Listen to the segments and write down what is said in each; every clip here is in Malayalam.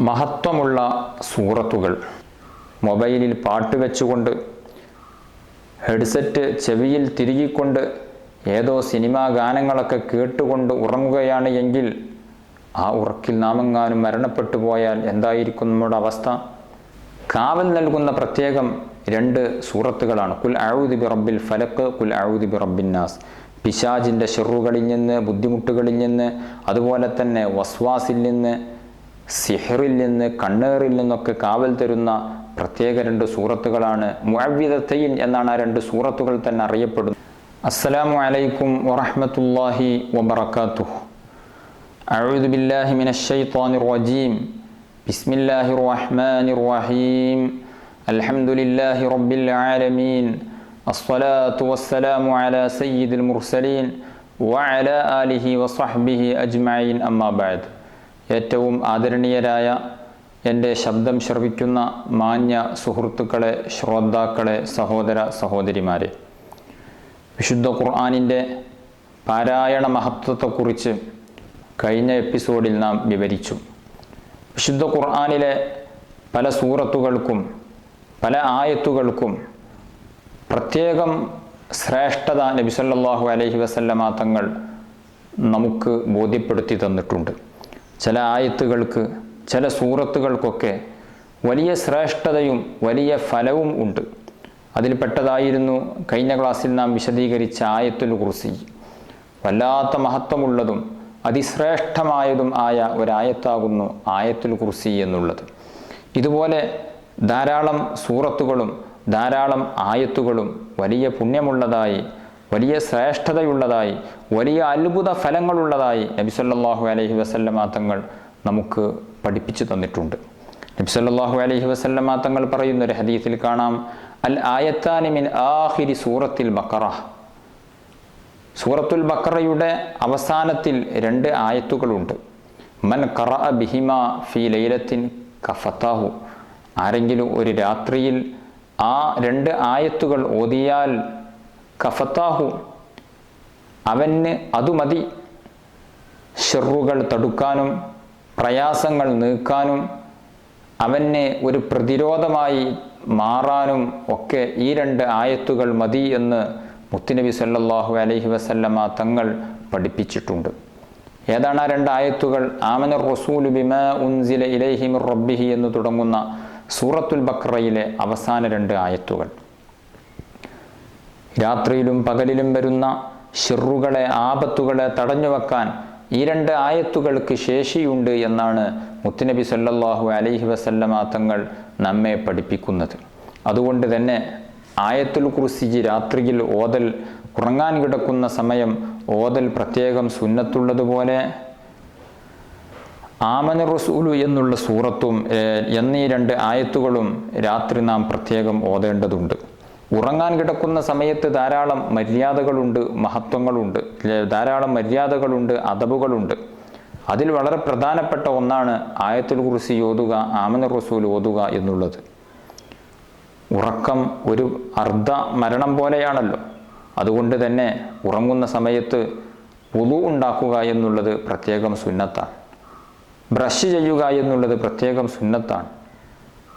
മഹത്വമുള്ള സൂറത്തുകൾ മൊബൈലിൽ പാട്ട് വെച്ചുകൊണ്ട് ഹെഡ്സെറ്റ് ചെവിയിൽ തിരുകിക്കൊണ്ട് ഏതോ സിനിമാ ഗാനങ്ങളൊക്കെ കേട്ടുകൊണ്ട് ഉറങ്ങുകയാണ് എങ്കിൽ ആ ഉറക്കിൽ നാമെങ്ങാനും മരണപ്പെട്ടു പോയാൽ എന്തായിരിക്കും നമ്മുടെ അവസ്ഥ? കാവൽ നൽകുന്ന പ്രത്യേകം 2 സൂറത്തുകളാണ്. കുൽ അഊദു ബിറബ്ബിൽ ഫലഖ്, കുൽ അഊദു ബിറബ്ബിൻ നാസ്. പിശാചിൻ്റെ ഷെറുകളിൽ നിന്ന്, ബുദ്ധിമുട്ടുകളിൽ നിന്ന്, അതുപോലെ തന്നെ വസ്വാസിൽ നിന്ന്, സിഹറിൽ നിന്ന്, കണ്ണേറിൽ നിന്നൊക്കെ കാവൽ തരുന്ന പ്രത്യേക 2 സൂറത്തുകളാണ്. മുഅവ്വിദത്തൈൻ എന്നാണ് ആ 2 സൂറത്തുകൾ തന്നെ അറിയപ്പെടുന്നത്. അസ്സലാമു അലൈക്കും വറഹ്മത്തുള്ളാഹി വബറകാതുഹു. അഊദു ബില്ലാഹി മിനശ് ശൈത്വാനിർ റജീം. ബിസ്മില്ലാഹിർ റഹ്മാനിർ റഹീം. അൽഹംദുലില്ലാഹി റബ്ബിൽ ആലമീൻ. അസ്സലാത്തു വസ്സലാമു അലാ സയ്യിദിൽ മുർസലീൻ വഅലാ ആലിഹി വസഹ്ബിഹി അജ്മഈൻ. അമ്മാ ബഅദ്. ഏറ്റവും ആദരണീയരായ എൻ്റെ ശബ്ദം ശ്രവിക്കുന്ന മാന്യ സുഹൃത്തുക്കളെ, ശ്രോതാക്കളെ, സഹോദര സഹോദരിമാരെ, വിശുദ്ധ ഖുർആനിൻ്റെ പാരായണ മഹത്വത്തെക്കുറിച്ച് കഴിഞ്ഞ എപ്പിസോഡിൽ നാം വിവരിച്ചു. വിശുദ്ധ ഖുർആനിലെ പല സൂറത്തുകൾക്കും പല ആയത്തുകൾക്കും പ്രത്യേകം ശ്രേഷ്ഠത നബി സല്ലല്ലാഹു അലൈഹി വസല്ലമ തങ്ങൾ നമുക്ക് ബോധ്യപ്പെടുത്തി തന്നിട്ടുണ്ട്. ചില ആയത്തുകൾക്ക്, ചില സൂറത്തുകൾക്കൊക്കെ വലിയ ശ്രേഷ്ഠതയും വലിയ ഫലവും ഉണ്ട്. അതിൽപ്പെട്ടതായിരുന്നു കഴിഞ്ഞ ക്ലാസ്സിൽ നാം വിശദീകരിച്ച ആയത്തുൽ കുർസി. വല്ലാത്ത മഹത്വമുള്ളതും അതിശ്രേഷ്ഠമായതും ആയ ഒരായത്താകുന്നു ആയത്തുൽ കുർസി എന്നുള്ളത്. ഇതുപോലെ ധാരാളം സൂറത്തുകളും ധാരാളം ആയത്തുകളും വലിയ പുണ്യമുള്ളതായി, വലിയ ശ്രേഷ്ഠതയുള്ളതായി, വലിയ അത്ഭുത ഫലങ്ങളുള്ളതായി നബി സല്ലല്ലാഹു അലൈഹി വസല്ലമ തങ്ങൾ നമുക്ക് പഠിപ്പിച്ചു തന്നിട്ടുണ്ട്. നബി സല്ലല്ലാഹു അലൈഹി വസല്ലമ തങ്ങൾ പറയുന്ന ഒരു ഹദീസിൽ കാണാം, അൽ ആയത്താനി മിൻ ആഖിരി സൂറത്തിൽ ബഖറ. സൂറത്തുൽ ബഖറയുടെ അവസാനത്തിൽ 2 ആയത്തുകളുണ്ട്. മൻ ഖറഅ ബിഹിമാ ഫീ ലൈലത്തിൻ കഫതാഹു. ആരെങ്കിലും ഒരു രാത്രിയിൽ ആ 2 ആയത്തുകൾ ഓതിയാൽ കഫതാഹു, അവന് അതു മതി ഷെറുകൾ തടുക്കാനും പ്രയാസങ്ങൾ നീക്കാനും അവന് ഒരു പ്രതിരോധമായി മാറാനും ഒക്കെ ഈ 2 ആയത്തുകൾ മതി എന്ന് മുത്തുനബി സല്ലല്ലാഹു അലൈഹി വസല്ലമ തങ്ങൾ പഠിപ്പിച്ചിട്ടുണ്ട്. ഏതാണ് ആ 2 ആയത്തുകൾ? ആമനർ റസൂലു ബിമാ ഉൻസില ഇലൈഹി മിർ റബ്ബിഹി എന്ന് തുടങ്ങുന്ന സൂറത്തുൽ ബഖറയിലെ അവസാന 2 ആയത്തുകൾ. രാത്രിയിലും പകലിലും വരുന്ന ഷെറുകളെ, ആപത്തുകളെ തടഞ്ഞു വെക്കാൻ ഈ 2 ആയത്തുകൾക്ക് ശേഷിയുണ്ട് എന്നാണ് മുത്തുനബി സല്ലല്ലാഹു അലൈഹി വസല്ലമ തങ്ങൾ നമ്മെ പഠിപ്പിക്കുന്നത്. അതുകൊണ്ട് തന്നെ ആയത്തുൽ കുർസി രാത്രിയിൽ ഓതൽ, ഉറങ്ങാൻ കിടക്കുന്ന സമയം ഓതൽ പ്രത്യേകം സുന്നത്തുള്ളതുപോലെ ആമന റസൂലു എന്നുള്ള സൂറത്തും എന്നീ 2 ആയത്തുകളും രാത്രി നാം പ്രത്യേകം ഓതേണ്ടതുണ്ട്. ഉറങ്ങാൻ കിടക്കുന്ന സമയത്ത് ധാരാളം മര്യാദകളുണ്ട്, മഹത്വങ്ങളുണ്ട്, ധാരാളം മര്യാദകളുണ്ട്, അദബുകളുണ്ട്. അതിൽ വളരെ പ്രധാനപ്പെട്ട ഒന്നാണ് ആയത്തുൽ കുർസി ഓതുക, ആമന റസൂൽ ഓതുക എന്നുള്ളത്. ഉറക്കം ഒരു അർദ്ധ മരണം പോലെയാണല്ലോ. അതുകൊണ്ട് തന്നെ ഉറങ്ങുന്ന സമയത്ത് വുളു ഉണ്ടാക്കുക എന്നുള്ളത് പ്രത്യേകം സുന്നത്താണ്. ബ്രഷ് ചെയ്യുക എന്നുള്ളത് പ്രത്യേകം സുന്നത്താണ്.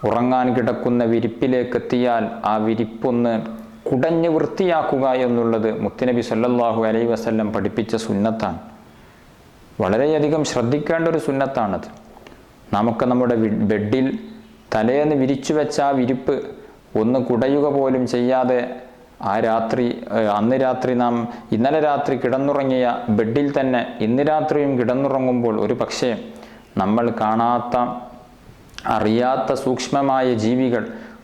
ഉറങ്ങാൻ കിടക്കുന്ന വിരിപ്പിലേക്ക് എത്തിയാൽ ആ വിരിപ്പൊന്ന് കുടഞ്ഞ് വൃത്തിയാക്കുക എന്നുള്ളത് മുത്തുനബി സല്ലല്ലാഹു അലൈഹി വസല്ലം പഠിപ്പിച്ച സുന്നത്താണ്. വളരെയധികം ശ്രദ്ധിക്കേണ്ട ഒരു സുന്നത്താണത്. നമുക്ക് നമ്മുടെ ബെഡിൽ തലേന്ന് വിരിച്ചു വെച്ച ആ വിരിപ്പ് ഒന്ന് കുടയുക പോലും ചെയ്യാതെ അന്ന് രാത്രി നാം ഇന്നലെ രാത്രി കിടന്നുറങ്ങിയ ബെഡിൽ തന്നെ ഇന്ന് രാത്രിയും കിടന്നുറങ്ങുമ്പോൾ ഒരു പക്ഷേ നമ്മൾ കാണാത്ത, അറിയാത്ത സൂക്ഷ്മമായ ജീവികൾ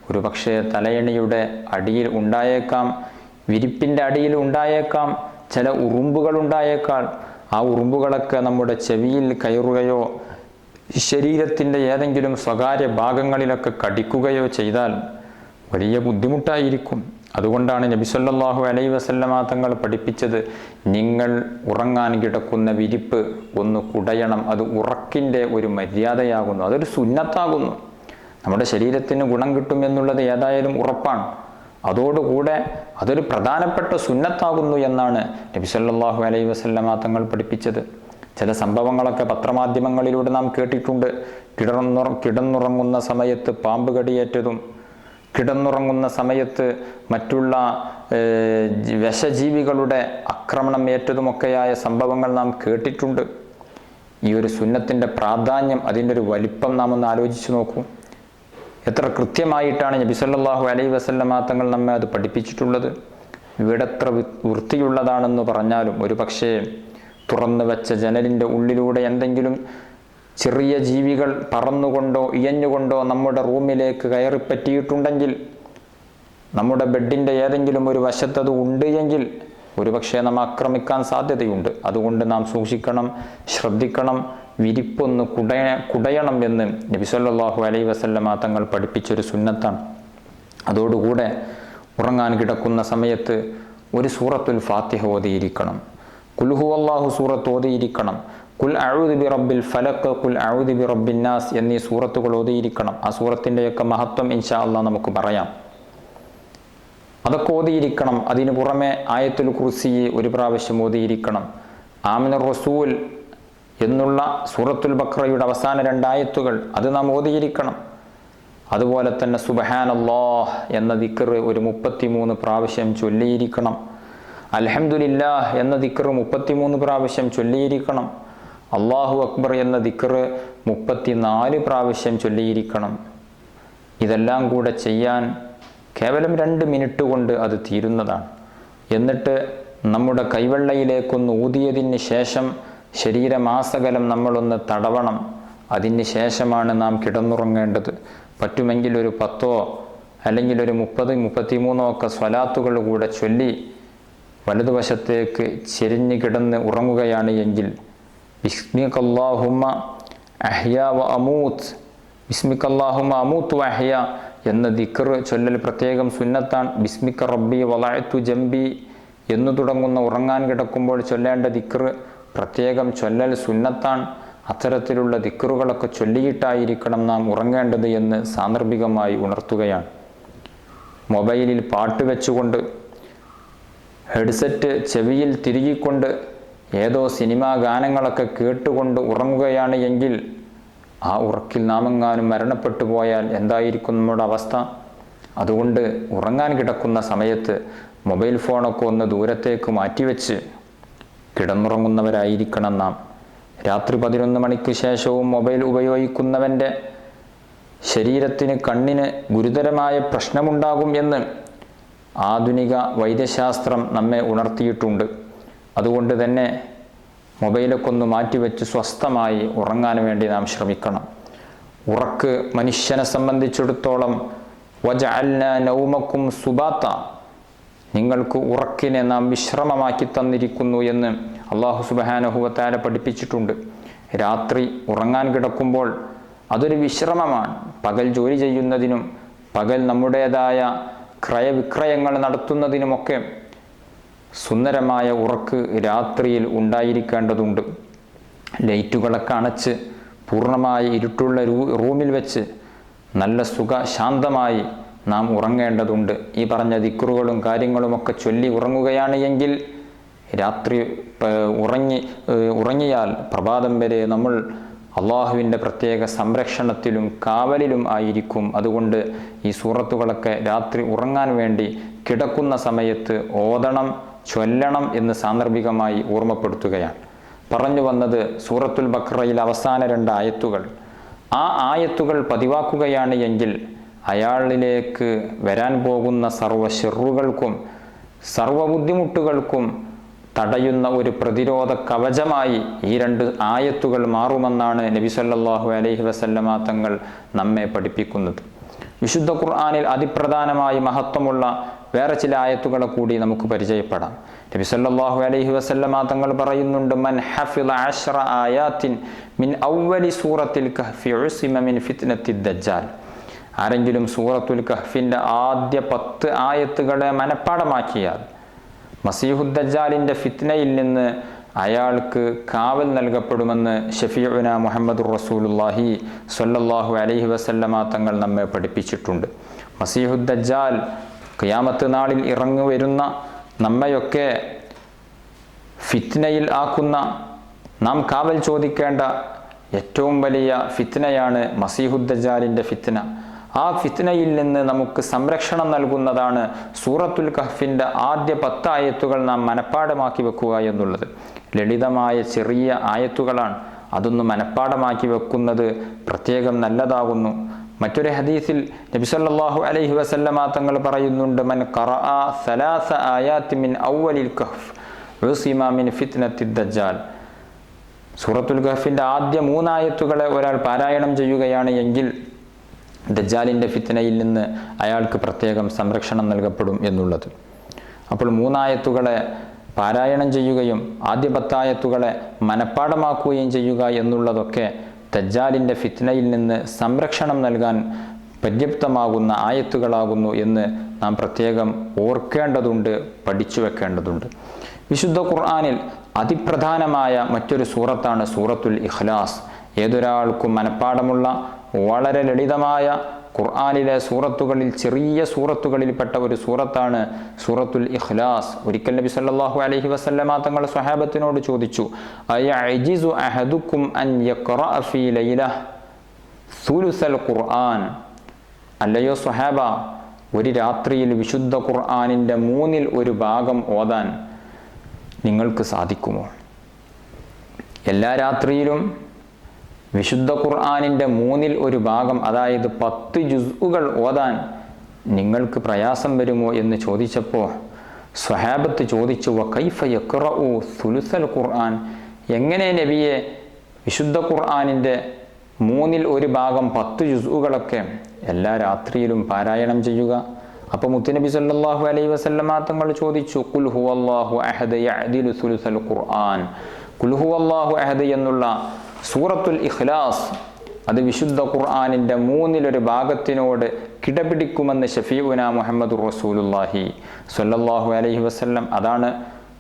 ഒരു പക്ഷേ തലയണിയുടെ അടിയിൽ ഉണ്ടായേക്കാം, വിരിപ്പിൻ്റെ അടിയിൽ ഉണ്ടായേക്കാം, ചില ഉറുമ്പുകൾ ഉണ്ടായേക്കാം. ആ ഉറുമ്പുകളൊക്കെ നമ്മുടെ ചെവിയിൽ കയറുകയോ ശരീരത്തിൻ്റെ ഏതെങ്കിലും സ്വകാര്യ ഭാഗങ്ങളിലൊക്കെ കടിക്കുകയോ ചെയ്താൽ വലിയ ബുദ്ധിമുട്ടായിരിക്കും. അതുകൊണ്ടാണ് നബി സല്ലല്ലാഹു അലൈഹി വസല്ലമ തങ്ങൾ പഠിപ്പിച്ചത്, നിങ്ങൾ ഉറങ്ങാൻ കിടക്കുന്ന വിരിപ്പ് ഒന്ന് കുടയണം. അത് ഉറക്കിൻ്റെ ഒരു മര്യാദയാകുന്നു, അതൊരു സുന്നത്താകുന്നു. നമ്മുടെ ശരീരത്തിന് ഗുണം കിട്ടും എന്നുള്ളത് ഏതായാലും ഉറപ്പാണ്. അതോടുകൂടെ അതൊരു പ്രധാനപ്പെട്ട സുന്നത്താകുന്നു എന്നാണ് നബി സല്ലല്ലാഹു അലൈഹി വസല്ലമ തങ്ങൾ പഠിപ്പിച്ചത്. ചില സംഭവങ്ങളൊക്കെ പത്രമാധ്യമങ്ങളിലൂടെ നാം കേട്ടിട്ടുണ്ട്. കിടന്നുറങ്ങുന്ന സമയത്ത് പാമ്പ് കടിയേറ്റതും, കിടന്നുറങ്ങുന്ന സമയത്ത് മറ്റുള്ള വിഷജീവികളുടെ ആക്രമണം ഏറ്റതുമൊക്കെയായ സംഭവങ്ങൾ നാം കേട്ടിട്ടുണ്ട്. ഈ ഒരു സുന്നത്തിൻ്റെ പ്രാധാന്യം, അതിൻ്റെ ഒരു വലിപ്പം നാം ഒന്ന് ആലോചിച്ച് നോക്കൂ. എത്ര കൃത്യമായിട്ടാണ് നബി സല്ലല്ലാഹു അലൈഹി വസല്ലമ തങ്ങൾ നമ്മെ അത് പഠിപ്പിച്ചിട്ടുള്ളത്. വീടെത്ര വൃത്തിയുള്ളതാണെന്ന് പറഞ്ഞാലും ഒരു പക്ഷേ തുറന്നു വെച്ച ജനലിൻ്റെ ഉള്ളിലൂടെ എന്തെങ്കിലും ചെറിയ ജീവികൾ പറന്നുകൊണ്ടോ ഇയഞ്ഞുകൊണ്ടോ നമ്മുടെ റൂമിലേക്ക് കയറിപ്പറ്റിയിട്ടുണ്ടെങ്കിൽ, നമ്മുടെ ബെഡിൻ്റെ ഏതെങ്കിലും ഒരു വശത്തത് ഉണ്ട് എങ്കിൽ ഒരുപക്ഷെ നാം ആക്രമിക്കാൻ സാധ്യതയുണ്ട്. അതുകൊണ്ട് നാം സൂക്ഷിക്കണം, ശ്രദ്ധിക്കണം, വിരിപ്പൊന്ന് കുടയണം എന്ന് നബി സല്ലല്ലാഹു അലൈഹി വസല്ലമ തങ്ങൾ പഠിപ്പിച്ചൊരു സുന്നത്താണ്. അതോടുകൂടെ ഉറങ്ങാൻ കിടക്കുന്ന സമയത്ത് ഒരു സൂറത്തുൽ ഫാത്തിഹ ഓതിയിരിക്കണം. ഖുൽ ഹുവല്ലാഹു സൂറത്ത് ഓതിയിരിക്കണം. ഖുൽ അഊദു ബിറബ്ബിൽ ഫലഖ്, ഖുൽ അഊദു ബിറബ്ബിൻ നാസ് എന്നീ സൂറത്തുകൾ ഓതിയിരിക്കണം. ആ സൂറത്തിൻ്റെയൊക്കെ മഹത്വം ഇൻഷാ അല്ലാഹ് നമുക്ക് പറയാം. അതൊക്കെ ഓതിയിരിക്കണം. അതിന് പുറമെ ആയത്തുൽ കുർസി ഒരു പ്രാവശ്യം ഓതിയിരിക്കണം. ആമിനുർ റസൂൽ എന്നുള്ള സൂറത്തുൽ ബഖറയുടെ അവസാന 2 ആയത്തുകൾ അത് നാം ഓതിയിരിക്കണം. അതുപോലെ തന്നെ സുബ്ഹാനല്ലാഹ് എന്ന ദിക്ർ ഒരു 33 പ്രാവശ്യം ചൊല്ലിയിരിക്കണം. അൽഹംദുലില്ലാഹ് എന്ന ദിക്ർ 33 പ്രാവശ്യം ചൊല്ലിയിരിക്കണം. അല്ലാഹു അക്ബർ എന്ന ദിക്ർ 34 പ്രാവശ്യം ചൊല്ലിയിരിക്കണം. ഇതെല്ലാം കൂടെ ചെയ്യാൻ കേവലം 2 മിനിറ്റ് കൊണ്ട് അത് തീരുന്നതാണ്. എന്നിട്ട് നമ്മുടെ കൈവെള്ളയിലേക്കൊന്ന് ഊതിയതിന് ശേഷം ശരീരമാസകലം നമ്മളൊന്ന് തടവണം. അതിന് ശേഷമാണ് നാം കിടന്നുറങ്ങേണ്ടത്. പറ്റുമെങ്കിൽ ഒരു 10 അല്ലെങ്കിൽ ഒരു 30, 33 ഒക്കെ സ്വലാത്തുകൾ കൂടെ ചൊല്ലി വലതുവശത്തേക്ക് ചെരിഞ്ഞ് കിടന്ന് ഉറങ്ങുകയാണ് എങ്കിൽ ബിസ്മിക്കല്ലാഹുമ്മ അഹ്യാ വ അമൂത്ത്, ബിസ്മിക്കല്ലാഹുമ്മ അമൂത്ത് വ അഹ്യാ എന്ന ദിക്ർ ചൊല്ലൽ പ്രത്യേകം സുന്നത്താണ്. ബിസ്മിക്ക റബ്ബി വളഅ്തു ജംബി എന്നു തുടങ്ങുന്ന ഉറങ്ങാൻ കിടക്കുമ്പോൾ ചൊല്ലേണ്ട ദിക്ർ പ്രത്യേകം ചൊല്ലൽ സുന്നത്താണ്. അത്തരത്തിലുള്ള ദിക്റുകളൊക്കെ ചൊല്ലിയിട്ടായിരിക്കണം നാം ഉറങ്ങേണ്ടത് എന്ന് സാന്ദർഭികമായി ഉണർത്തുകയാണ്. മൊബൈലിൽ പാട്ട് വെച്ചുകൊണ്ട്, ഹെഡ്സെറ്റ് ചെവിയിൽ തിരുകിക്കൊണ്ട് ഏതോ സിനിമാ ഗാനങ്ങളൊക്കെ കേട്ടുകൊണ്ട് ഉറങ്ങുകയാണ് എങ്കിൽ ആ ഉറക്കിൽ നാമെങ്ങാനും മരണപ്പെട്ടു പോയാൽ എന്തായിരിക്കും നമ്മുടെ അവസ്ഥ? അതുകൊണ്ട് ഉറങ്ങാൻ കിടക്കുന്ന സമയത്ത് മൊബൈൽ ഫോണൊക്കെ ഒന്ന് ദൂരത്തേക്ക് മാറ്റിവെച്ച് കിടന്നുറങ്ങുന്നവരായിരിക്കണം നാം. രാത്രി 11 മണിക്ക് ശേഷവും മൊബൈൽ ഉപയോഗിക്കുന്നവൻ്റെ ശരീരത്തിന്, കണ്ണിന് ഗുരുതരമായ പ്രശ്നമുണ്ടാകും എന്ന് ആധുനിക വൈദ്യശാസ്ത്രം നമ്മെ ഉണർത്തിയിട്ടുണ്ട്. അതുകൊണ്ട് തന്നെ മൊബൈലൊക്കെ ഒന്ന് മാറ്റിവെച്ച് സ്വസ്ഥമായി ഉറങ്ങാൻ വേണ്ടി നാം ശ്രമിക്കണം. ഉറക്ക് മനുഷ്യനെ സംബന്ധിച്ചിടത്തോളം വജഅൽനാ നൗമക്കും സുബാത്ത, നിങ്ങൾക്ക് ഉറക്കിനെ നാം വിശ്രമമാക്കി തന്നിരിക്കുന്നു എന്ന് അല്ലാഹു സുബ്ഹാനഹു വ തആല പഠിപ്പിച്ചിട്ടുണ്ട്. രാത്രി ഉറങ്ങാൻ കിടക്കുമ്പോൾ അതൊരു വിശ്രമമാണ്. പകൽ ജോലി ചെയ്യുന്നതിനും പകൽ നമ്മുടേതായ ക്രയവിക്രയങ്ങൾ നടത്തുന്നതിനുമൊക്കെ സുന്ദരമായ ഉറക്ക് രാത്രിയിൽ ഉണ്ടായിരിക്കേണ്ടതുണ്ട്. ലൈറ്റുകളൊക്കെ അണച്ച് പൂർണ്ണമായി ഇരുട്ടുള്ള റൂമിൽ വെച്ച് നല്ല ശാന്തമായി നാം ഉറങ്ങേണ്ടതുണ്ട്. ഈ പറഞ്ഞ ദിക്റുകളും കാര്യങ്ങളുമൊക്കെ ചൊല്ലി ഉറങ്ങുകയാണ് എങ്കിൽ രാത്രി ഉറങ്ങിയാൽ പ്രഭാതം വരെ നമ്മൾ അള്ളാഹുവിൻ്റെ പ്രത്യേക സംരക്ഷണത്തിലും കാവലിലും ആയിരിക്കും. അതുകൊണ്ട് ഈ സൂറത്തുകളൊക്കെ രാത്രി ഉറങ്ങാൻ വേണ്ടി കിടക്കുന്ന സമയത്ത് ഓതണം, ചൊല്ലണം എന്ന് സാന്ദർഭികമായി ഓർമ്മപ്പെടുത്തുകയാണ്. പറഞ്ഞു വന്നത് സൂറത്തുൽ ബഖറയിൽ അവസാന 2 ആയത്തുകൾ. ആ ആയത്തുകൾ പതിവാക്കുകയാണ് എങ്കിൽ അയാളിലേക്ക് വരാൻ പോകുന്ന സർവ്വ ശർറുകൾക്കും സർവ്വ ബുദ്ധിമുട്ടുകൾക്കും തടയുന്ന ഒരു പ്രതിരോധ കവചമായി ഈ 2 ആയത്തുകൾ മാറുമെന്നാണ് നബി സല്ലല്ലാഹു അലൈഹി വസല്ലമ തങ്ങൾ നമ്മെ പഠിപ്പിക്കുന്നത്. വിശുദ്ധ ഖുർആനിൽ അതിപ്രധാനമായി മഹത്വമുള്ള വേറെ ചില ആയത്തുകളെ കൂടി നമുക്ക് പരിചയപ്പെടാം. നബി സല്ലല്ലാഹു അലൈഹി വസല്ലമ തങ്ങൾ പറയുന്നുണ്ട്, മൻ ഹഫിള 10 ആയാത്തിൻ മിൻ അവ്വലി സൂറത്തിൽ കഹ്ഫി ഉസിമ മിൻ ഫിത്നത്തിദ് ദജ്ജാൽ. ആരെങ്കിലും സൂറത്തുൽ കഹ്ഫിൻ്റെ ആദ്യ 10 ആയത്തുകളെ മനഃപ്പാഠമാക്കിയാൽ മസീഹുദ് ദജ്ജാലിൻ്റെ ഫിത്നയിൽ നിന്ന് അയാൾക്ക് കാവൽ നൽകപ്പെടുമെന്ന് ഷഫീഉന മുഹമ്മദുർ റസൂലുള്ളാഹി സ്വല്ലല്ലാഹു അലൈഹി വസല്ലമ തങ്ങൾ നമ്മെ പഠിപ്പിച്ചിട്ടുണ്ട്. മസീഹുദ് ദജ്ജാൽ ഖിയാമത്ത് നാളിൽ ഇറങ്ങി വരുന്ന നമ്മയൊക്കെ ഫിത്നയിൽ ആക്കുന്ന, നാം കാവൽ ചോദിക്കേണ്ട ഏറ്റവും വലിയ ഫിത്നയാണ് മസീഹുദ്ദജാലിൻ്റെ ഫിത്ന. ആ ഫിത്നയിൽ നിന്ന് നമുക്ക് സംരക്ഷണം നൽകുന്നതാണ് സൂറത്തുൽ കഹ്ഫിൻ്റെ ആദ്യ 10 ആയത്തുകൾ നാം മനഃപ്പാഠമാക്കി വെക്കുക എന്നുള്ളത്. ലളിതമായ ചെറിയ ആയത്തുകളാണ്, അതൊന്ന് മനഃപ്പാഠമാക്കി വെക്കുന്നത് പ്രത്യേകം നല്ലതാകുന്നു. മറ്റൊരു ഹദീസിൽ നബി സല്ലല്ലാഹു അലൈഹി വസല്ലമ തങ്ങൾ പറയുന്നുണ്ട്, മൻ ഖറഅ 3 ആയാത്തി മിൻ അവ്വലിൽ കഹ്ഫ് ഉസിമ മിൻ ഫിത്നത്തിദ് ദജ്ജാൽ. സൂറത്തുൽ കഹ്ഫിൻ്റെ ആദ്യ 3 ആയത്തുകളെ ഒരാൾ പാരായണം ചെയ്യുകയാണ് എങ്കിൽ ദജ്ജാലിൻ്റെ ഫിത്നയിൽ നിന്ന് അയാൾക്ക് പ്രത്യേകം സംരക്ഷണം നൽകപ്പെടും എന്നുള്ളത്. അപ്പോൾ 3 ആയത്തുകളെ പാരായണം ചെയ്യുകയും ആദ്യ 10 ആയത്തുകളെ മനഃപ്പാഠമാക്കുകയും ചെയ്യുക എന്നുള്ളതൊക്കെ ദജ്ജാലിൻ്റെ ഫിത്നയിൽ നിന്ന് സംരക്ഷണം നൽകാൻ പര്യാപ്തമാകുന്ന ആയത്തുകളാകുന്നു എന്ന് നാം പ്രത്യേകം ഓർക്കേണ്ടതുണ്ട്, പഠിച്ചു വെക്കേണ്ടതുണ്ട്. വിശുദ്ധ ഖുർആനിൽ അതിപ്രധാനമായ മറ്റൊരു സൂറത്താണ് സൂറത്തുൽ ഇഖ്ലാസ്. ഏതൊരാൾക്കും മനഃപ്പാഠമുള്ള വളരെ ലളിതമായ ഖുർആനിലെ സൂറത്തുകളിൽ ചെറിയ സൂറത്തുകളിൽപ്പെട്ട ഒരു സൂറത്താണ് സൂറത്തുൽ ഇഖ്ലാസ്. ഒരിക്കൽ നബി സല്ലല്ലാഹു അലൈഹി വസല്ലമ തങ്ങൾ സ്വഹാബത്തിനോട് ചോദിച്ചു, അയഅജിസു അഹദുക്കും അൻ യഖറഅ ഫീ ലൈലഹ സുലുസൽ ഖുർആൻ. അല്ലയോ സ്വഹാബ, ഒരു രാത്രിയിൽ വിശുദ്ധ ഖുർആനിൻ്റെ 1/3 ഭാഗം ഓതാൻ നിങ്ങൾക്ക് സാധിക്കുമോ? എല്ലാ രാത്രിയിലും വിശുദ്ധ ഖുർആനിൻ്റെ 1/3 ഭാഗം, അതായത് 10 ജുസ്ഉകൾ ഓതാൻ നിങ്ങൾക്ക് പ്രയാസം വരുമോ എന്ന് ചോദിച്ചപ്പോൾ സ്വഹാബത്ത് ചോദിച്ചു, വകൈഫ യഖറഉ സുലുസൽ ഖുർആൻ, എങ്ങനെ നബിയെ വിശുദ്ധ ഖുർആനിൻ്റെ 1/3 ഭാഗം 10 ജുസ്ഉകളൊക്കെ എല്ലാ രാത്രിയിലും പാരായണം ചെയ്യുക? അപ്പോൾ മുത്തുനബി സല്ലല്ലാഹു അലൈഹി വസല്ലമ തങ്ങൾ ചോദിച്ചു, ഖുൽ ഹുവല്ലാഹു അഹദ് യഅദിലു സുലുസൽ ഖുർആൻ. ഖുൽ ഹുവല്ലാഹു അഹദ് എന്നുള്ള സൂറത്തുൽ ഇഖ്ലാസ് അത് വിശുദ്ധ ഖുർആനിൻ്റെ 1/3 ഭാഗത്തിനോട് കിടപിടിക്കുമെന്ന് ഷഫീഉന മുഹമ്മദുർ റസൂലുള്ളാഹി സ്വല്ലല്ലാഹു അലൈഹി വസല്ലം. അതാണ്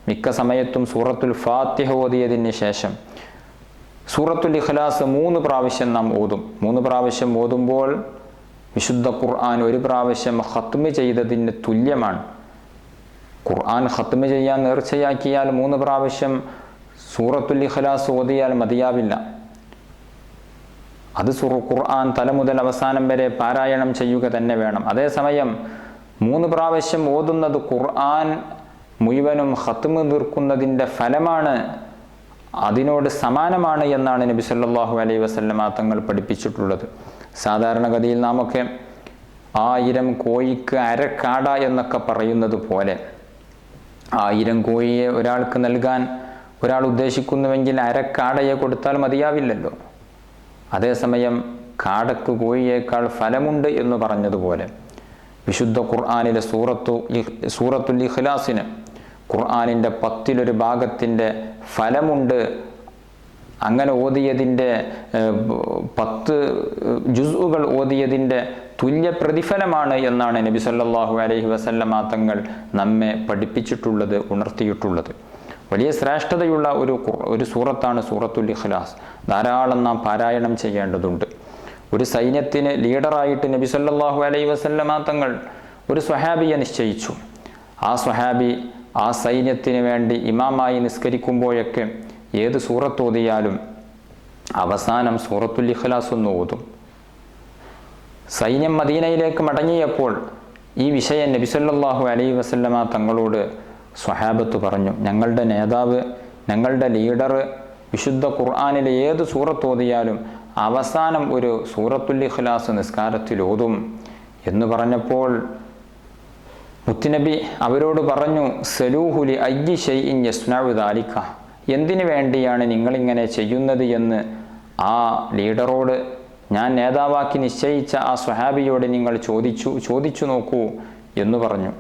മിക്ക സമയത്തും സൂറത്തുൽ ഫാത്തിഹ ഓതിയതിന് ശേഷം സൂറത്തുൽ ഇഖ്ലാസ് 3 പ്രാവശ്യം നാം ഓതും. 3 പ്രാവശ്യം ഓതുമ്പോൾ വിശുദ്ധ ഖുർആൻ 1 പ്രാവശ്യം ഖത്മ് ചെയ്തതിന് തുല്യമാണ്. ഖുർആൻ ഖത്മ് ചെയ്യാൻ നേർച്ചയാക്കിയാൽ 3 പ്രാവശ്യം സൂറത്തുൽ ഇഖ്ലാസ് ഓതിയാൽ മതിയാവില്ല. അത് ഖുർആൻ തല മുതൽ അവസാനം വരെ പാരായണം ചെയ്യുക തന്നെ വേണം. അതേസമയം 3 പ്രാവശ്യം ഓതുന്നത് ഖുർആൻ മുഴുവനും ഖത്മ് തീർക്കുന്നതിൻ്റെ ഫലമാണ്, അതിനോട് സമാനമാണ് എന്നാണ് നബി സല്ലല്ലാഹു അലൈഹി വസല്ലമ തങ്ങൾ പഠിപ്പിച്ചിട്ടുള്ളത്. സാധാരണഗതിയിൽ നാമൊക്കെ 1000 കോഴിക്ക് അരക്കാട എന്നൊക്കെ പറയുന്നത് പോലെ 1000 കോഴിയെ ഒരാൾക്ക് നൽകാൻ ഒരാൾ ഉദ്ദേശിക്കുന്നുവെങ്കിൽ അരക്കാടയെ കൊടുത്താൽ മതിയാവില്ലല്ലോ. അതേസമയം കാടക്ക് കോഴിയേക്കാൾ ഫലമുണ്ട് എന്ന് പറഞ്ഞതുപോലെ വിശുദ്ധ ഖുർആനിലെ സൂറത്തുൽ ഇഖ്ലാസിന് ഖുർആനിൻ്റെ 10/1 ഭാഗത്തിൻ്റെ ഫലമുണ്ട്. അങ്ങനെ ഓതിയതിൻ്റെ 10 ജുസ്ഉകൾ ഓതിയതിൻ്റെ തുല്യ പ്രതിഫലമാണ് എന്നാണ് നബി സല്ലല്ലാഹു അലൈഹി വസല്ലമ തങ്ങൾ നമ്മെ പഠിപ്പിച്ചിട്ടുള്ളത്, ഉണർത്തിയിട്ടുള്ളത്. വലിയ ശ്രേഷ്ഠതയുള്ള ഒരു സൂറത്താണ് സൂറത്തുൽ ഇഖ്ലാസ്. ധാരാളം നാം പാരായണം ചെയ്യേണ്ടതുണ്ട്. ഒരു സൈന്യത്തിന് ലീഡറായിട്ട് നബി സല്ലല്ലാഹു അലൈഹി വസല്ലമ തങ്ങൾ ഒരു സ്വഹാബിയെ നിശ്ചയിച്ചു. ആ സ്വഹാബി ആ സൈന്യത്തിന് വേണ്ടി ഇമാമായി നിസ്കരിക്കുമ്പോഴൊക്കെ ഏത് സൂറത്ത് ഓതിയാലും അവസാനം സൂറത്തുൽ ഇഖ്ലാസ് ഒന്ന് ഓതും. സൈന്യം മദീനയിലേക്ക് മടങ്ങിയപ്പോൾ ഈ വിഷയം നബി സല്ലല്ലാഹു അലൈഹി വസല്ലമ തങ്ങളോട് സ്വഹാബത്ത് പറഞ്ഞു, ഞങ്ങളുടെ നേതാവ്, ഞങ്ങളുടെ ലീഡർ വിശുദ്ധ ഖുർആനിലെ ഏത് സൂറത്ത് ഓതിയാലും അവസാനം ഒരു സൂറത്തുൽ ഇഖ്ലാസ് നിസ്കാരത്തിൽ ഓതും എന്ന് പറഞ്ഞപ്പോൾ മുത്തുനബി അവരോട് പറഞ്ഞു, സലൂഹുലി അയ്യി ഷൈഇൻ യസ്നഉ ദാലിക, എന്തിനു വേണ്ടിയാണ് നിങ്ങളിങ്ങനെ ചെയ്യുന്നത് എന്ന് ആ ലീഡറോട്, ഞാൻ നേതാവാക്കി നിശ്ചയിച്ച ആ സ്വഹാബിയോട് നിങ്ങൾ ചോദിച്ചു നോക്കൂ എന്ന് പറഞ്ഞു.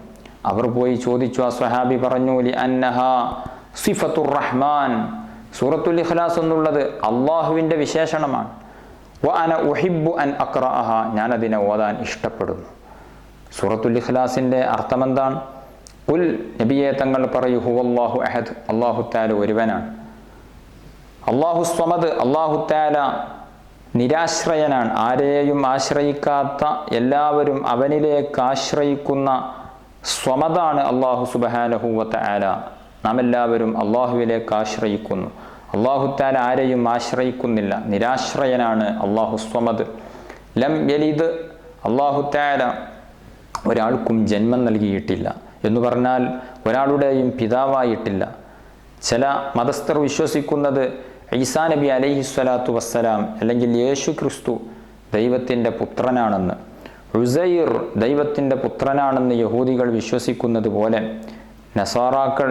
അവർ പോയി ചോദിച്ചു. ആ സ്വഹാബി പറഞ്ഞു, ലി അന്നഹാ സിഫത്തുർ റഹ്മാൻ, സൂറത്തുൽ ഇഖ്ലാസ് എന്നുള്ളത് അള്ളാഹുവിൻ്റെ വിശേഷണമാണ്. വ അന ഉഹിബ്ബു അൻ അഖ്റഅഹ, ഞാനതിനെ ഓതാൻ ഇഷ്ടപ്പെടുന്നു. സൂറത്തുൽ ഇഖ്ലാസിൻ്റെ അർത്ഥമെന്താണ്? ഖുൽ, നബിയെ തങ്ങൾ പറയൂ, ഹുവല്ലാഹു അഹദ്, അല്ലാഹു തആല ഒരുവനാണ്. അല്ലാഹു സ്വമദ്, അല്ലാഹു തആല നിരാശ്രയനാണ്, ആരെയും ആശ്രയിക്കാത്ത, എല്ലാവരും അവനിലേക്ക് ആശ്രയിക്കുന്ന സ്വമദാണ് അല്ലാഹു സുബ്ഹാനഹു വ തആല. നാം എല്ലാവരും അല്ലാഹുവിലേക്ക് ആശ്രയിക്കുന്നു. അല്ലാഹു തആല ആരെയും ആശ്രയിക്കുന്നില്ല, നിരാശ്രയനാണ്. അല്ലാഹു സ്വമദ്. ലം യലിദ്, അല്ലാഹു തആല ഒരാൾക്കും ജന്മം നൽകിയിട്ടില്ല എന്ന് പറഞ്ഞാൽ ഒരാളുടെയും പിതാവായിട്ടില്ല. ചില മതസ്ഥർ വിശ്വസിക്കുന്നത് ഈസാ നബി അലൈഹിസ്സലാത്തു വസ്സലാം അല്ലെങ്കിൽ യേശു ക്രിസ്തു ദൈവത്തിൻ്റെ പുത്രനാണെന്ന്, ഉസൈർ ദൈവത്തിൻ്റെ പുത്രനാണെന്ന് യഹൂദികൾ വിശ്വസിക്കുന്നത് പോലെ നസാറാക്കൾ